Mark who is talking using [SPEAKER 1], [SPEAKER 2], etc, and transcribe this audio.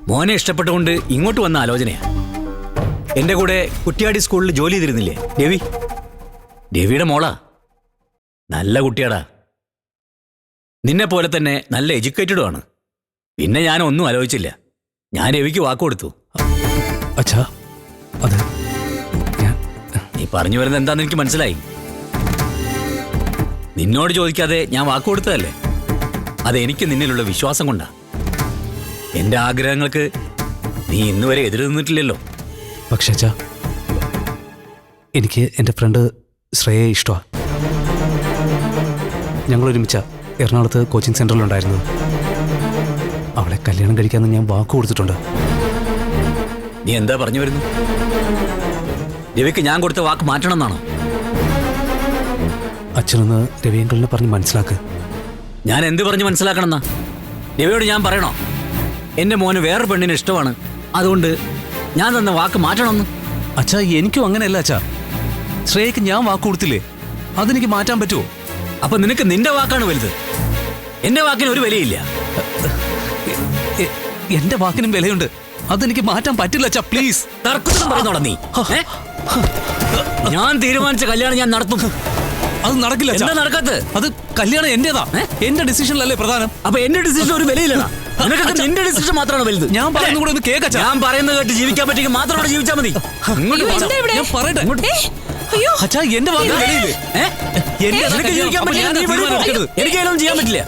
[SPEAKER 1] മോനെ ഇഷ്ടപ്പെട്ടുകൊണ്ട് ഇങ്ങോട്ട് വന്ന ആലോചനയാ. എന്റെ കൂടെ കുറ്റ്യാടി സ്കൂളിൽ ജോലി ചെയ്തിരുന്നില്ലേ രവി? രവിയുടെ മോളാ. നല്ല കുട്ടിയാടാ. നിന്നെ പോലെ തന്നെ നല്ല എഡ്യൂക്കേറ്റഡും ആണ്. പിന്നെ ഞാൻ ഒന്നും ആലോചിച്ചില്ല. ഞാൻ രവിക്ക് വാക്ക് കൊടുത്തു.
[SPEAKER 2] അച്ഛാ, അത്
[SPEAKER 1] നീ പറഞ്ഞു വരുന്നത് എന്താന്ന് എനിക്ക് മനസ്സിലായി. നിന്നോട് ചോദിക്കാതെ ഞാൻ വാക്ക് കൊടുത്തതല്ലേ. അത് എനിക്ക് നിന്നിലുള്ള വിശ്വാസം കൊണ്ടാ. എന്റെ ആഗ്രഹങ്ങൾക്ക് നീ ഇന്ന് വരെ എതിര് നിന്നിട്ടില്ലല്ലോ.
[SPEAKER 2] പക്ഷേ അച്ഛാ, എനിക്ക് എൻ്റെ ഫ്രണ്ട് ശ്രേയയെ ഇഷ്ടമാണ്. ഞങ്ങൾ ഒരുമിച്ച എറണാകുളത്ത് കോച്ചിങ് സെൻ്ററിലുണ്ടായിരുന്നത്. അവളെ കല്യാണം കഴിക്കാമെന്ന് ഞാൻ വാക്ക് കൊടുത്തിട്ടുണ്ട്.
[SPEAKER 1] നീ എന്താ പറഞ്ഞു വരുന്നു? രവിക്ക് ഞാൻ കൊടുത്ത വാക്ക് മാറ്റണം എന്നാണോ?
[SPEAKER 2] അച്ഛനൊന്ന് രവിയങ്കളിനെ പറഞ്ഞ് മനസ്സിലാക്ക്.
[SPEAKER 1] ഞാൻ എന്ത് പറഞ്ഞ് മനസ്സിലാക്കണമെന്നാ? രവിയോട് ഞാൻ പറയണോ എന്റെ മോന് വേറെ പെണ്ണിന് ഇഷ്ടമാണ്, അതുകൊണ്ട് ഞാൻ തന്ന വാക്ക് മാറ്റണമെന്ന്?
[SPEAKER 2] അച്ഛാ, എനിക്കും അങ്ങനെയല്ല അച്ഛാ. ശ്രേയക്ക് ഞാൻ വാക്ക് കൊടുത്തില്ലേ, അതെനിക്ക് മാറ്റാൻ പറ്റുമോ?
[SPEAKER 1] അപ്പൊ നിനക്ക് നിന്റെ വാക്കാണ് വലുത്. എന്റെ വാക്കിന് ഒരു വിലയില്ല.
[SPEAKER 2] എന്റെ വാക്കിനും വിലയുണ്ട്. അതെനിക്ക് മാറ്റാൻ പറ്റില്ല അച്ഛാ, പ്ലീസ്.
[SPEAKER 1] തർക്കത്തിനും പറയുന്നോടാ നീ? ഞാൻ തീരുമാനിച്ച കല്യാണം ഞാൻ നടത്തും.
[SPEAKER 2] അത് നടക്കില്ല.
[SPEAKER 1] എന്താ നടക്കാത്ത?
[SPEAKER 2] അത് കല്യാണം എന്റേതാ. എന്റെ ഡിസിഷനിലല്ലേ പ്രധാനം.
[SPEAKER 1] അപ്പൊ എന്റെ ഡിസിഷൻ ഒരു വിലയില്ലടാ. നിനക്കൊക്കെ നിന്റെ ഡിസിഷൻ മാത്രമാണ് വലുത്.
[SPEAKER 2] ഞാൻ പറയുന്നത് കൂടെ ഒന്ന് കേൾക്ക.
[SPEAKER 1] ഞാൻ പറയുന്നത് കേട്ട് ജീവിക്കാൻ പറ്റിയെങ്കിൽ മാത്രം ജീവിച്ചാൽ മതി.
[SPEAKER 2] ഞാൻ പറയട്ടെ അച്ഛാ, എന്റെ വാക്കിന് വിലയില്ലേ?
[SPEAKER 1] എനിക്ക് ജീവിക്കാൻ പറ്റില്ല. എനിക്ക് ചെയ്യാൻ പറ്റില്ല.